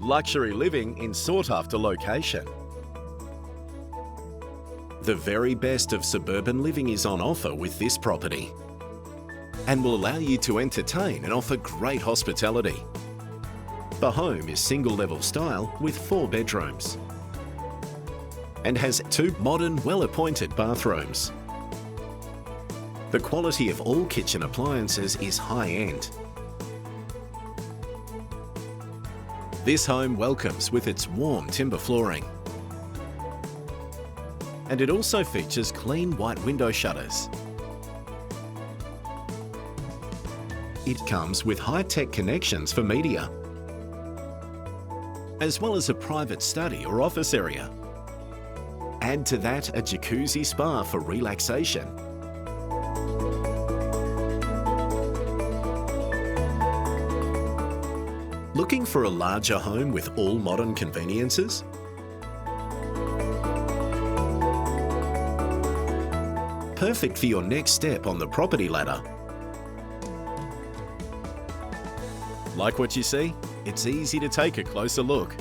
luxury living in sought-after location. The very best of suburban living is on offer with this property and will allow you to entertain and offer great hospitality. The home is single-level style with 4 bedrooms and has 2 modern, well-appointed bathrooms. The quality of all kitchen appliances is high-end. This home welcomes with its warm timber flooring. And it also features clean white window shutters. It comes with high-tech connections for media, as well as a private study or office area. Add to that a jacuzzi spa for relaxation. Looking for a larger home with all modern conveniences? Perfect for your next step on the property ladder. Like what you see? It's easy to take a closer look.